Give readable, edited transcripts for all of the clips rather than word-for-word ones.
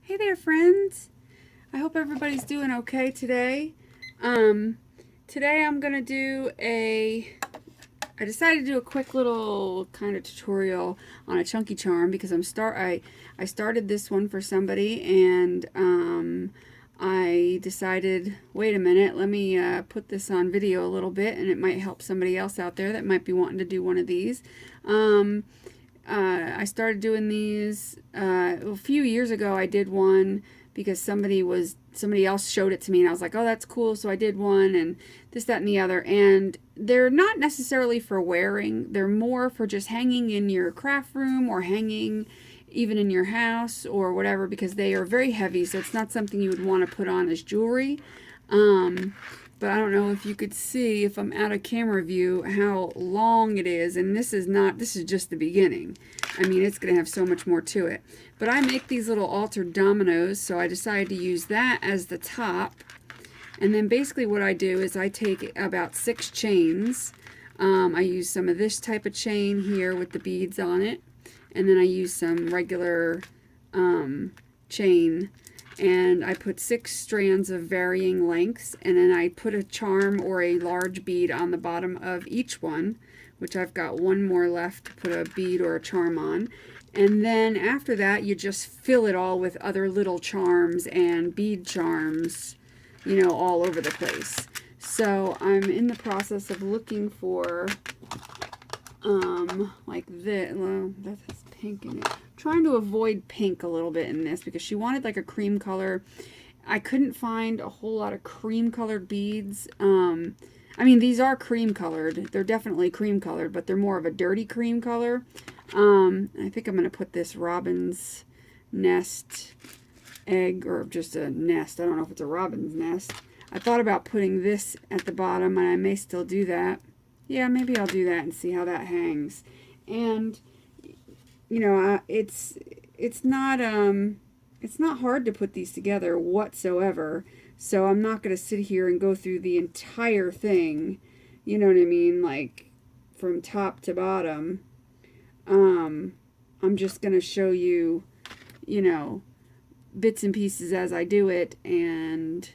Hey there, friends. I hope everybody's doing okay today. Today I'm gonna do I decided to do a quick little kind of tutorial on a chunky charm because I started this one for somebody, and I decided, wait a minute, let me put this on video a little bit, and it might help somebody else out there that might be wanting to do one of these. I started doing these a few years ago. I did one because somebody else showed it to me, and I was like, oh, that's cool. So I did one, and this, that, and the other. And they're not necessarily for wearing. They're more for just hanging in your craft room or hanging even in your house or whatever, because they are very heavy. So it's not something you would want to put on as jewelry. But I don't know if you could see, if I'm out of camera view, how long it is. And this is just the beginning. I mean, it's going to have so much more to it. But I make these little altered dominoes, so I decided to use that as the top. And then basically what I do is I take about 6 chains. I use some of this type of chain here with the beads on it. And then I use some regular chain. And I put 6 strands of varying lengths, and then I put a charm or a large bead on the bottom of each one, which I've got one more left to put a bead or a charm on. And then after that, you just fill it all with other little charms and bead charms, you know, all over the place. So I'm in the process of looking for like this. Well, that has pink in it. Trying to avoid pink a little bit in this because she wanted like a cream color. I couldn't find a whole lot of cream colored beads. I mean, these are cream colored. They're definitely cream colored, but they're more of a dirty cream color. I think I'm going to put this robin's nest egg, or just a nest. I don't know if it's a robin's nest. I thought about putting this at the bottom, and I may still do that. Yeah, maybe I'll do that and see how that hangs. And you know, it's not hard to put these together whatsoever. So I'm not going to sit here and go through the entire thing. You know what I mean? Like from top to bottom. I'm just going to show you, you know, bits and pieces as I do it, and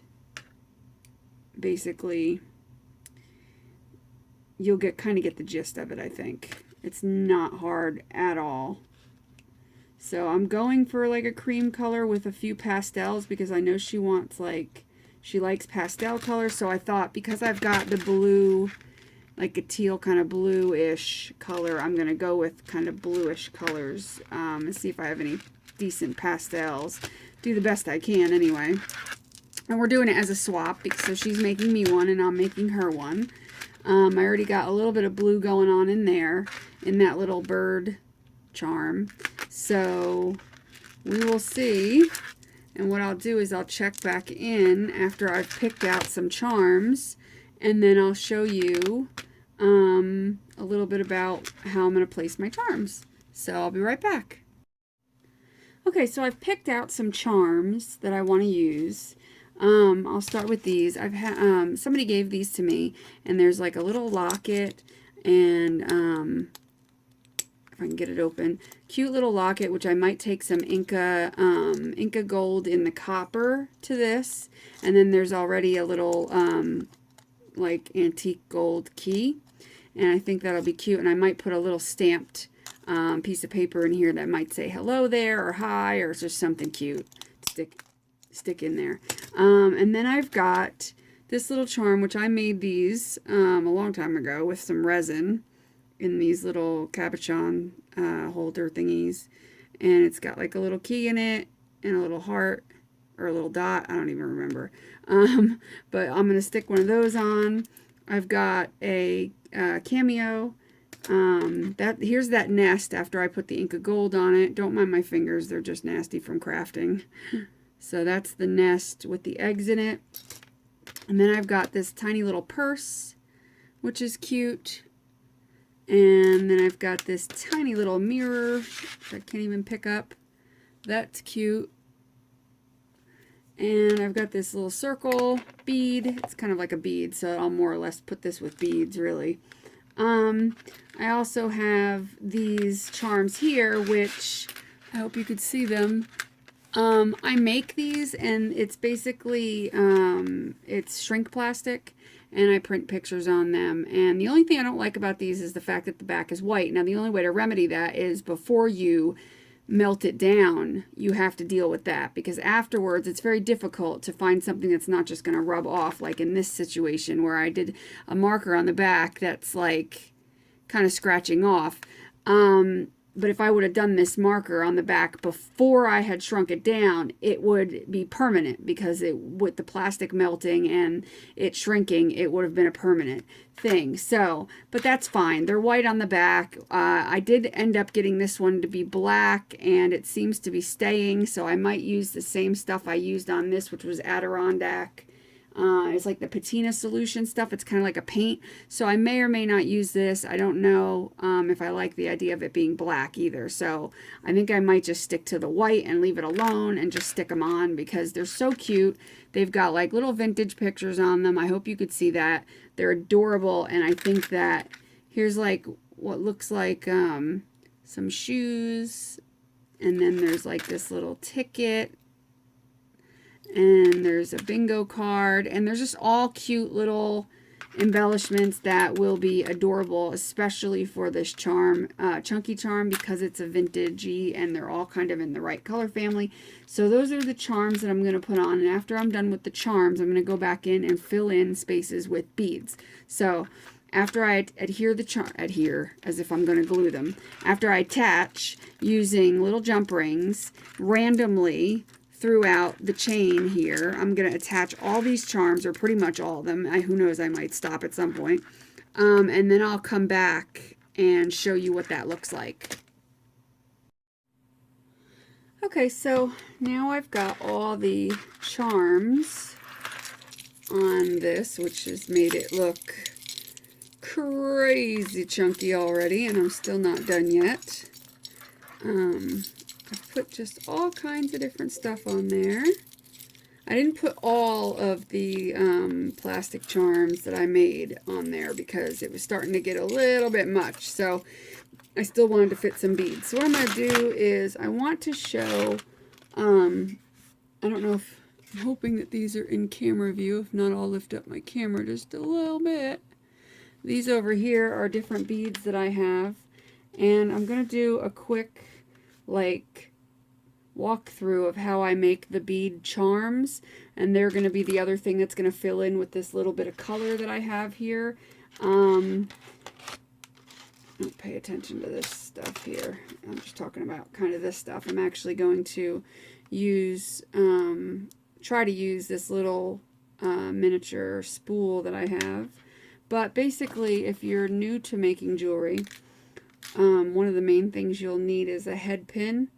basically you'll kind of get the gist of it, I think. It's not hard at all. So I'm going for like a cream color with a few pastels because I know she wants, like, she likes pastel colors. So I thought, because I've got the blue, like a teal kind of bluish color, I'm going to go with kind of bluish colors and see if I have any decent pastels. Do the best I can anyway. And we're doing it as a swap, so she's making me one and I'm making her one. I already got a little bit of blue going on in there, in that little bird charm. So we will see. And what I'll do is I'll check back in after I've picked out some charms, and then I'll show you a little bit about how I'm going to place my charms. So I'll be right back. Okay, so I've picked out some charms that I want to use. I'll start with these. I've had somebody gave these to me, and there's like a little locket, and if I can get it open, cute little locket, which I might take some Inca gold in the copper to this, and then there's already a little like antique gold key, and I think that'll be cute. And I might put a little stamped piece of paper in here that might say hello there or hi, or just something cute to stick in there. And then I've got this little charm, which I made these a long time ago with some resin in these little cabochon holder thingies, and it's got like a little key in it and a little heart or a little dot, I don't even remember, but I'm gonna stick one of those on. I've got a cameo. Here's that nest after I put the Inca gold on it. Don't mind my fingers, they're just nasty from crafting. So that's the nest with the eggs in it. And then I've got this tiny little purse, which is cute. And then I've got this tiny little mirror that I can't even pick up. That's cute. And I've got this little circle bead. It's kind of like a bead, so I'll more or less put this with beads, really. I also have these charms here, which I hope you could see them. I make these, and it's basically it's shrink plastic, and I print pictures on them. And the only thing I don't like about these is the fact that the back is white. Now the only way to remedy that is before you melt it down, you have to deal with that, because afterwards it's very difficult to find something that's not just going to rub off, like in this situation where I did a marker on the back that's like kind of scratching off. But if I would have done this marker on the back before I had shrunk it down, it would be permanent, because it, with the plastic melting and it shrinking, it would have been a permanent thing. So, but that's fine. They're white on the back. I did end up getting this one to be black, and it seems to be staying. So I might use the same stuff I used on this, which was Adirondack. It's like the patina solution stuff. It's kind of like a paint. So I may or may not use this. I don't know if I like the idea of it being black either. So I think I might just stick to the white and leave it alone and just stick them on, because they're so cute. They've got like little vintage pictures on them. I hope you could see that. They're adorable. And I think that here's like what looks like some shoes. And then there's like this little ticket. And there's a bingo card, and there's just all cute little embellishments that will be adorable, especially for this charm, chunky charm, because it's a vintagey and they're all kind of in the right color family. So those are the charms that I'm going to put on, and after I'm done with the charms, I'm going to go back in and fill in spaces with beads. So after I adhere as if I'm going to glue them, after I attach using little jump rings randomly throughout the chain here, I'm going to attach all these charms, or pretty much all of them. Who knows, I might stop at some point. And then I'll come back and show you what that looks like. Okay, so now I've got all the charms on this, which has made it look crazy chunky already, and I'm still not done yet. I've put just all kinds of different stuff on there. I didn't put all of the plastic charms that I made on there because it was starting to get a little bit much. So I still wanted to fit some beads. So what I'm going to do is I want to show, I don't know if, I'm hoping that these are in camera view. If not, I'll lift up my camera just a little bit. These over here are different beads that I have. And I'm going to do a quick like walkthrough of how I make the bead charms, and they're going to be the other thing that's going to fill in with this little bit of color that I have here. Don't pay attention to this stuff here. I'm just talking about kind of this stuff. I'm actually going to use try to use this little miniature spool that I have. But basically, if you're new to making jewelry, one of the main things you'll need is a head pin,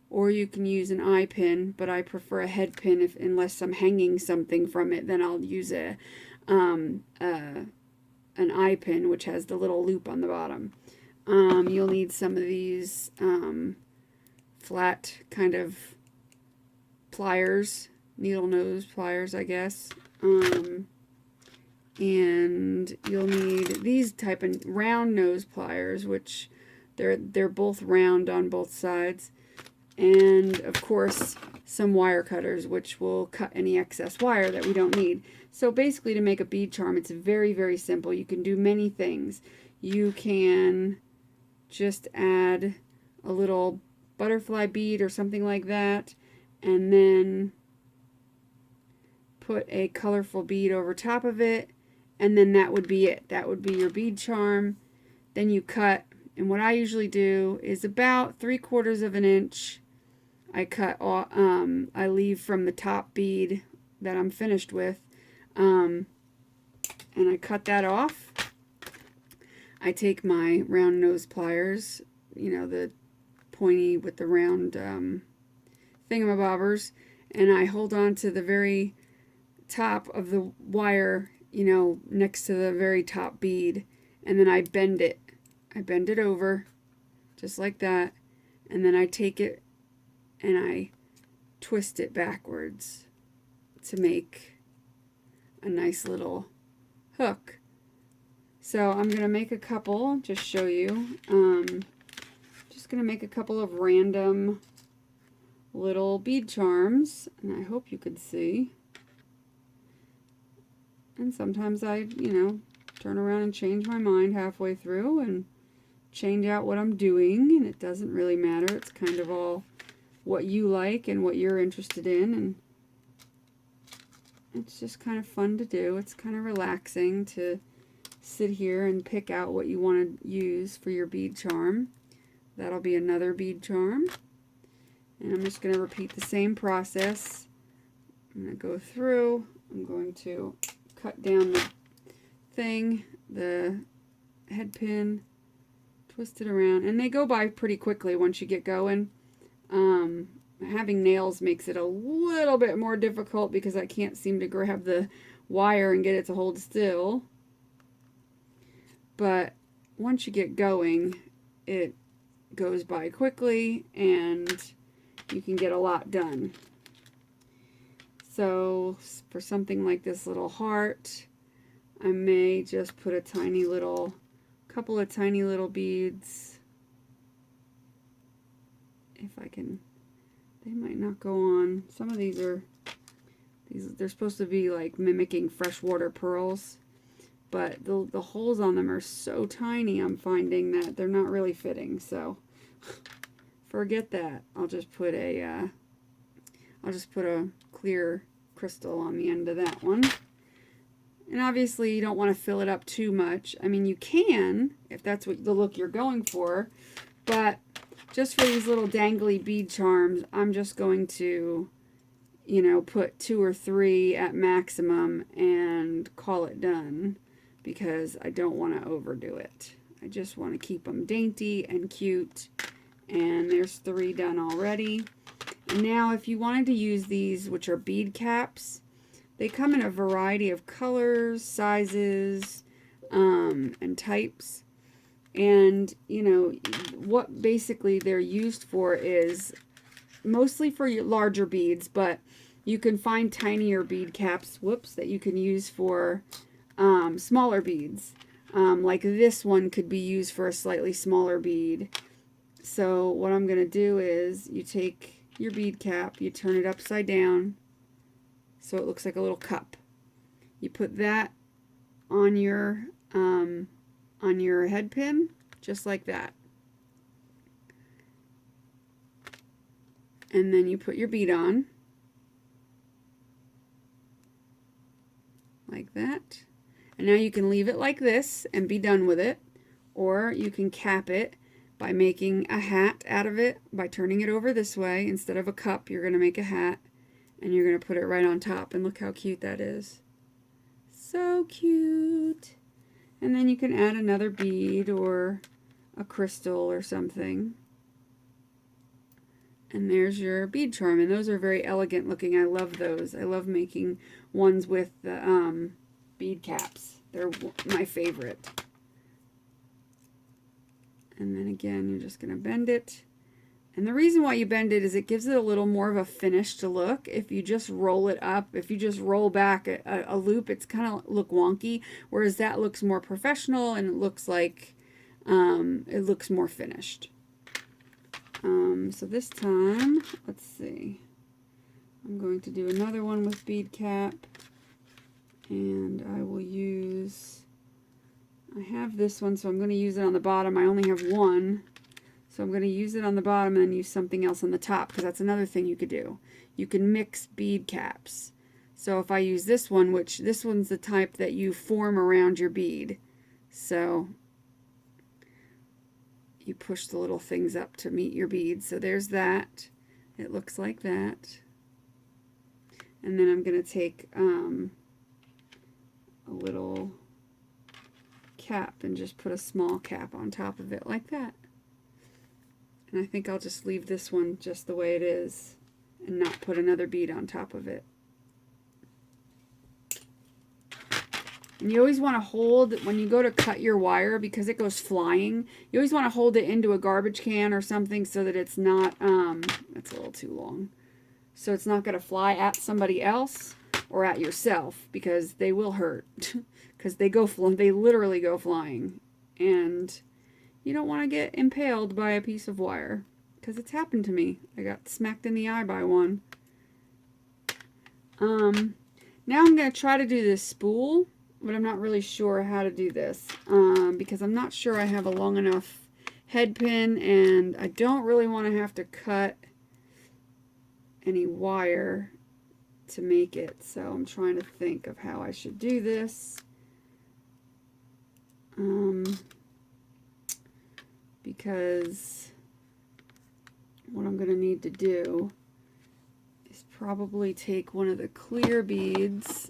or you can use an eye pin, but I prefer a head pin unless I'm hanging something from it. Then I'll use an eye pin, which has the little loop on the bottom. You'll need some of these flat kind of pliers, needle nose pliers, I guess. And you'll need these type of round nose pliers, which they're both round on both sides, and of course some wire cutters, which will cut any excess wire that we don't need. So basically, to make a bead charm, it's very, very simple. You can do many things. You can just add a little butterfly bead or something like that, and then put a colorful bead over top of it, and then that would be it. That would be your bead charm. Then you cut, and what I usually do is about 3/4 of an inch. I cut off, I leave from the top bead that I'm finished with, and I cut that off. I take my round nose pliers, you know, the pointy with the round thingamabobbers, and I hold on to the very top of the wire, you know, next to the very top bead, and then I bend it. I bend it over just like that, and then I take it and I twist it backwards to make a nice little hook. So I'm going to make a couple, just show you. Just going to make a couple of random little bead charms, and I hope you could see. And sometimes I, turn around and change my mind halfway through and change out what I'm doing, and it doesn't really matter. It's kind of all what you like and what you're interested in, and it's just kind of fun to do. It's kind of relaxing to sit here and pick out what you want to use for your bead charm. That'll be another bead charm. And I'm just going to repeat the same process. I'm going to go through. I'm going to cut down the thing, the head pin, twist it around. And they go by pretty quickly once you get going. Having nails makes it a little bit more difficult because I can't seem to grab the wire and get it to hold still. But once you get going, it goes by quickly and you can get a lot done. So for something like this little heart, I may just put a couple of tiny little beads. If I can, they might not go on. Some of they're supposed to be like mimicking freshwater pearls, but the holes on them are so tiny, I'm finding that they're not really fitting. So forget that. I'll just put a clear crystal on the end of that one. And obviously you don't want to fill it up too much. I mean, you can if that's what the look you're going for, but just for these little dangly bead charms, I'm just going to, put 2 or 3 at maximum and call it done, because I don't want to overdo it. I just want to keep them dainty and cute. And there's 3 done already. And now if you wanted to use these, which are bead caps, they come in a variety of colors, sizes, and types. And, what basically they're used for is mostly for your larger beads, but you can find tinier bead caps, that you can use for smaller beads. Like this one could be used for a slightly smaller bead. So what I'm going to do is you take your bead cap, you turn it upside down so it looks like a little cup. You put that on your head pin, just like that. And then you put your bead on, like that. And now you can leave it like this and be done with it, or you can cap it by making a hat out of it. By turning it over this way, instead of a cup, you're going to make a hat, and you're going to put it right on top. And look how cute that is. So cute. And then you can add another bead or a crystal or something. And there's your bead charm. And those are very elegant looking. I love those. I love making ones with the bead caps. They're my favorite. And then again, you're just going to bend it. And the reason why you bend it is it gives it a little more of a finished look. If you just roll it up, if you just roll back a loop, it's kind of look wonky. Whereas that looks more professional and it looks like it looks more finished. So this time, let's see. I'm going to do another one with bead cap. And I will use, I have this one, so I'm going to use it on the bottom. I only have one. So I'm going to use it on the bottom and then use something else on the top, because that's another thing you could do. You can mix bead caps. So if I use this one, which this one's the type that you form around your bead. So you push the little things up to meet your beads. So there's that. It looks like that. And then I'm going to take a little cap and just put a small cap on top of it like that. And I think I'll just leave this one just the way it is and not put another bead on top of it. And you always want to hold, when you go to cut your wire, because it goes flying, you always want to hold it into a garbage can or something so that it's not, that's a little too long. So it's not going to fly at somebody else or at yourself, because they will hurt. Because they literally go flying. And you don't want to get impaled by a piece of wire, because it's happened to me. I got smacked in the eye by one. Now I'm going to try to do this spool, but I'm not really sure how to do this because I'm not sure I have a long enough head pin, and I don't really want to have to cut any wire to make it. So I'm trying to think of how I should do this. Because what I'm going to need to do is probably take one of the clear beads,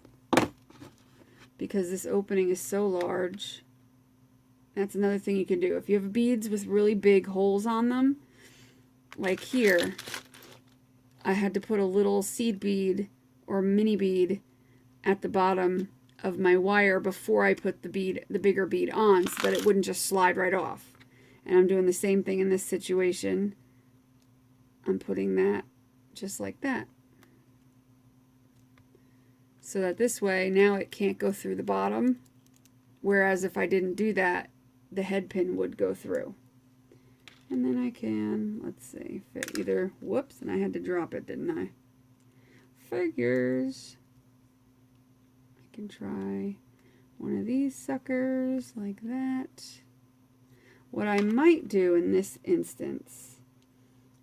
because this opening is so large. That's another thing you can do. If you have beads with really big holes on them, like here, I had to put a little seed bead or mini bead at the bottom of my wire before I put the bigger bead on, so that it wouldn't just slide right off. And I'm doing the same thing in this situation. I'm putting that just like that, so that this way now it can't go through the bottom, whereas if I didn't do that, the head pin would go through. And then I can, let's see, fit either, whoops, and I had to drop it, didn't I? Figures. I can try one of these suckers like that. What I might do in this instance,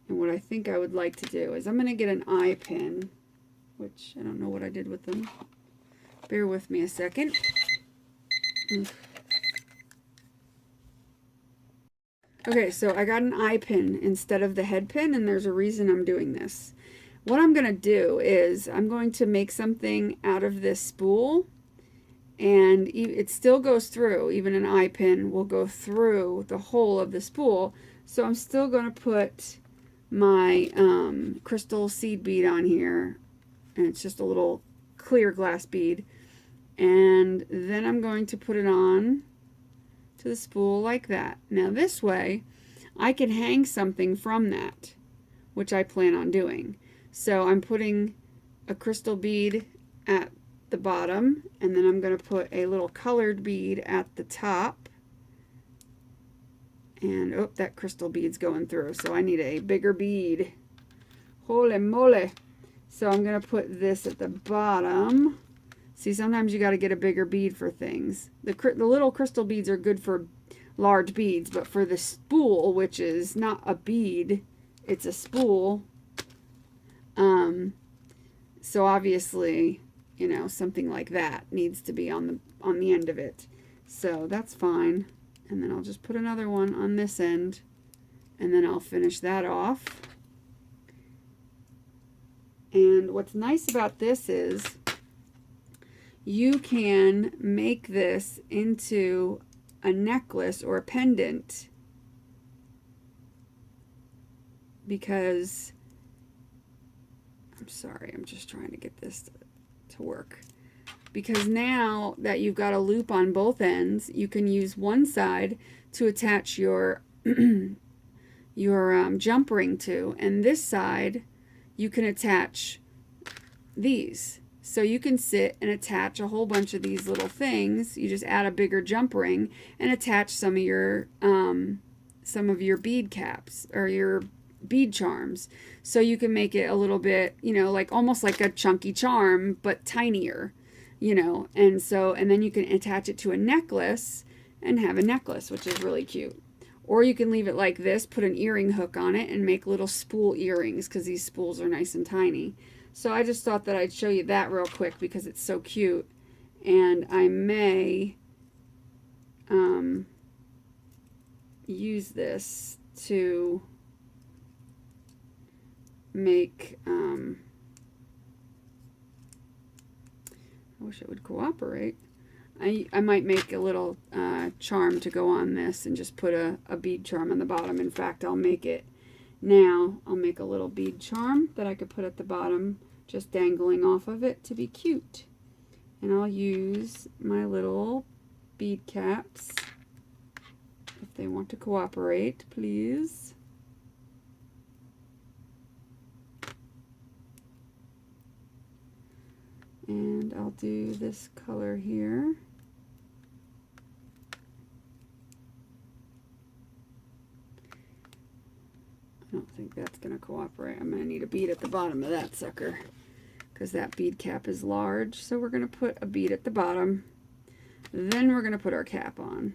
and what I think I would like to do, is I'm going to get an eye pin, which I don't know what I did with them. Bear with me a second. Okay, so I got an eye pin instead of the head pin, and there's a reason I'm doing this. What I'm going to do is I'm going to make something out of this spool, and it still goes through. Even an eye pin will go through the hole of the spool. So I'm still going to put my crystal seed bead on here, and it's just a little clear glass bead, and then I'm going to put it on to the spool like that. Now this way I can hang something from that, which I plan on doing. So I'm putting a crystal bead at the bottom, and then I'm going to put a little colored bead at the top. And oh, that crystal bead's going through, so I need a bigger bead. Holy moly. So I'm going to put this at the bottom. See, sometimes you got to get a bigger bead for things. The little crystal beads are good for large beads, but for the spool, which is not a bead, it's a spool. So obviously, you know, something like that needs to be on the end of it. So that's fine. And then I'll just put another one on this end, and then I'll finish that off. And what's nice about this is you can make this into a necklace or a pendant, because I'm sorry, I'm just trying to get this to work. Because now that you've got a loop on both ends, you can use one side to attach your jump ring to, and this side you can attach these. So you can sit and attach a whole bunch of these little things. You just add a bigger jump ring and attach some of your bead caps or your bead charms. So you can make it a little bit, you know, like almost like a chunky charm, but tinier, you know. And then you can attach it to a necklace and have a necklace, which is really cute. Or you can leave it like this, put an earring hook on it, and make little spool earrings, because these spools are nice and tiny. So I just thought that I'd show you that real quick because it's so cute. And I may use this to make, I wish it would cooperate. I might make a little charm to go on this and just put a bead charm on the bottom. In fact, I'll make it now. I'll make a little bead charm that I could put at the bottom, just dangling off of it to be cute. And I'll use my little bead caps, if they want to cooperate, please. And I'll do this color here. I don't think going to cooperate. I'm going to need a bead at the bottom of that sucker because that bead cap is large. So we're going to put a bead at the bottom. Then we're going to put our cap on.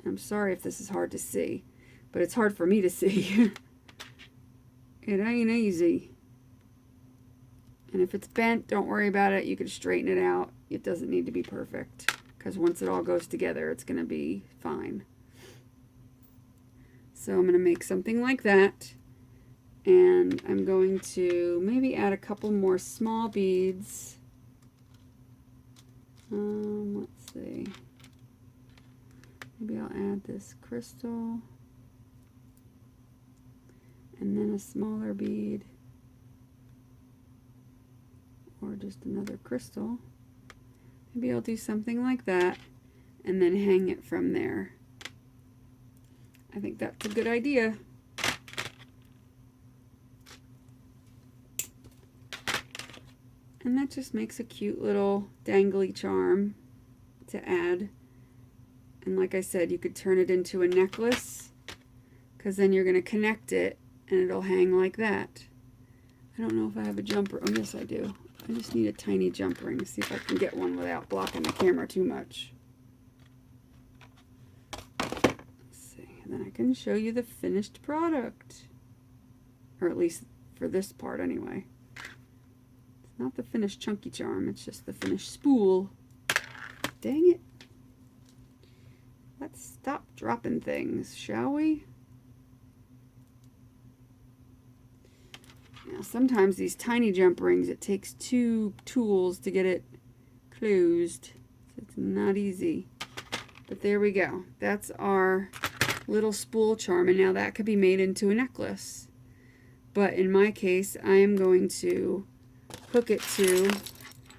I'm sorry if this is hard to see, but it's hard for me to see. It ain't easy. And if it's bent, don't worry about it. You can straighten it out. It doesn't need to be perfect because once it all goes together, it's going to be fine. So I'm going to make something like that. And I'm going to maybe add a couple more small beads. Let's see. Maybe I'll add this crystal. And then a smaller bead. Or just another crystal. Maybe I'll do something like that and then hang it from there. I think that's a good idea. And that just makes a cute little dangly charm to add. And like I said, you could turn it into a necklace because then you're going to connect it and it'll hang like that. I don't know if I have a jumper. Oh, yes, I do. I just need a tiny jump ring to see if I can get one without blocking the camera too much. Let's see. And then I can show you the finished product. Or at least for this part anyway. It's not the finished chunky charm. It's just the finished spool. Dang it. Let's stop dropping things, shall we? Now, sometimes these tiny jump rings, it takes 2 tools to get it closed. So it's not easy. But there we go. That's our little spool charm. And now that could be made into a necklace. But in my case, I am going to hook it to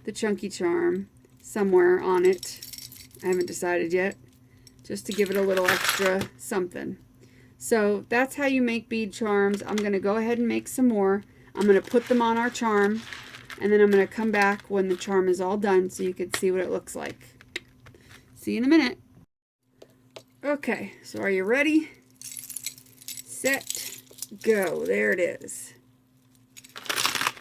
the chunky charm somewhere on it. I haven't decided yet. Just to give it a little extra something. So that's how you make bead charms. I'm going to go ahead and make some more. I'm going to put them on our charm, and then I'm going to come back when the charm is all done so you can see what it looks like. See you in a minute. Okay, so are you ready? Set, go. There it is.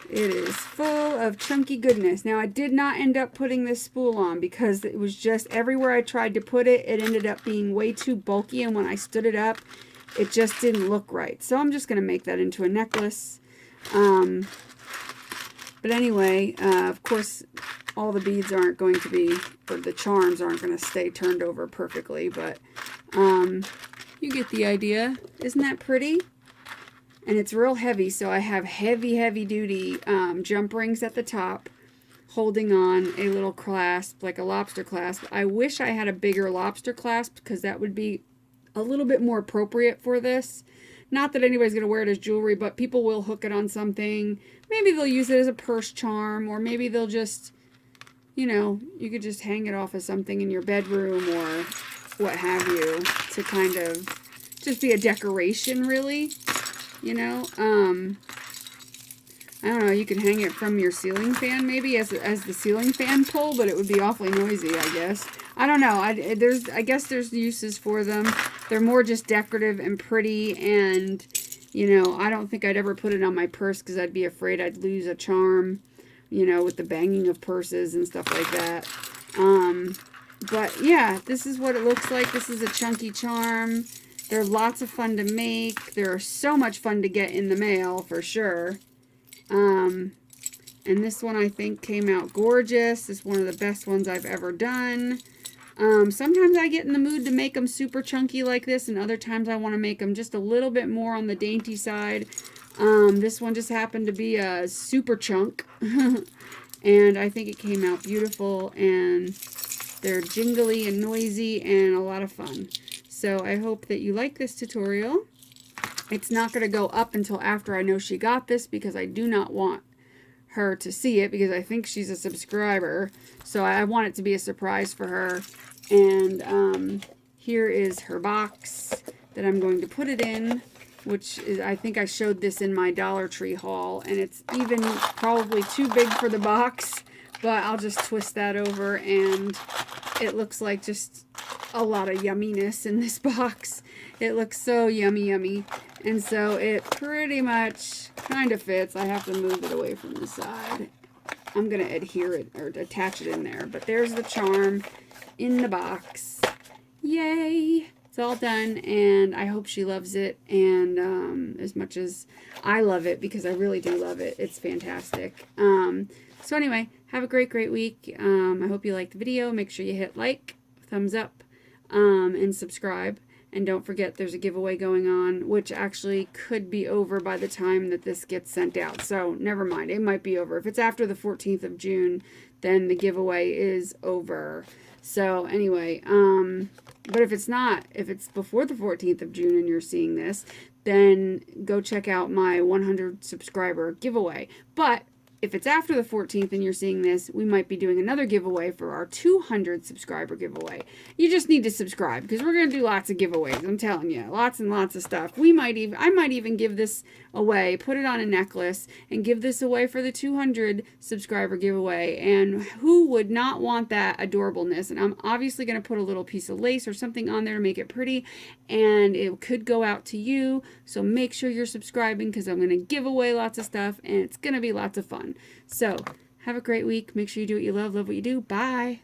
It is full of chunky goodness. Now, I did not end up putting this spool on because it was just everywhere I tried to put it, it ended up being way too bulky, and when I stood it up, it just didn't look right. So I'm just going to make that into a necklace. But anyway, of course, all the beads aren't going to be, or the charms aren't going to stay turned over perfectly, but you get the idea. Isn't that pretty? And it's real heavy, so I have heavy duty jump rings at the top holding on a little clasp, like a lobster clasp. I wish I had a bigger lobster clasp because that would be a little bit more appropriate for this. Not that anybody's going to wear it as jewelry, but people will hook it on something. Maybe they'll use it as a purse charm, or maybe they'll just, you know, you could just hang it off of something in your bedroom or what have you to kind of just be a decoration, really. You know, I don't know, you could hang it from your ceiling fan maybe as the ceiling fan pull, but it would be awfully noisy, I guess. I don't know. I guess there's uses for them. They're more just decorative and pretty, and, you know, I don't think I'd ever put it on my purse because I'd be afraid I'd lose a charm, you know, with the banging of purses and stuff like that. But, yeah, this is what it looks like. This is a chunky charm. They're lots of fun to make. They're so much fun to get in the mail, for sure. And this one, I think, came out gorgeous. It's one of the best ones I've ever done. Sometimes I get in the mood to make them super chunky like this, and other times I want to make them just a little bit more on the dainty side. This one just happened to be a super chunk, and I think it came out beautiful, and they're jingly and noisy and a lot of fun. So I hope that you like this tutorial. It's not going to go up until after I know she got this because I do not want her to see it because I think she's a subscriber. So I want it to be a surprise for her. And here is her box that I'm going to put it in, which is, I think I showed this in my Dollar Tree haul, and it's even probably too big for the box, but I'll just twist that over and it looks like just a lot of yumminess in this box. It looks so yummy. And so it pretty much kind of fits. I have to move it away from the side. I'm going to adhere it or attach it in there. But there's the charm in the box. Yay! It's all done, and I hope she loves it, and as much as I love it, because I really do love it. It's fantastic. So anyway, have a great week. I hope you liked the video. Make sure you hit like, thumbs up, and subscribe. And don't forget there's a giveaway going on, which actually could be over by the time that this gets sent out. So never mind, it might be over. If it's after the 14th of June, then the giveaway is over. So anyway, but if it's not, if it's before the 14th of June and you're seeing this, then go check out my 100 subscriber giveaway. But if it's after the 14th and you're seeing this, we might be doing another giveaway for our 200 subscriber giveaway. You just need to subscribe because we're going to do lots of giveaways. I'm telling you, lots and lots of stuff. I might even give this away, put it on a necklace and give this away for the 200 subscriber giveaway. And who would not want that adorableness? And I'm obviously going to put a little piece of lace or something on there to make it pretty, and it could go out to you. So make sure you're subscribing because I'm going to give away lots of stuff and it's going to be lots of fun. So have a great week. Make sure you do what you love what you do. Bye.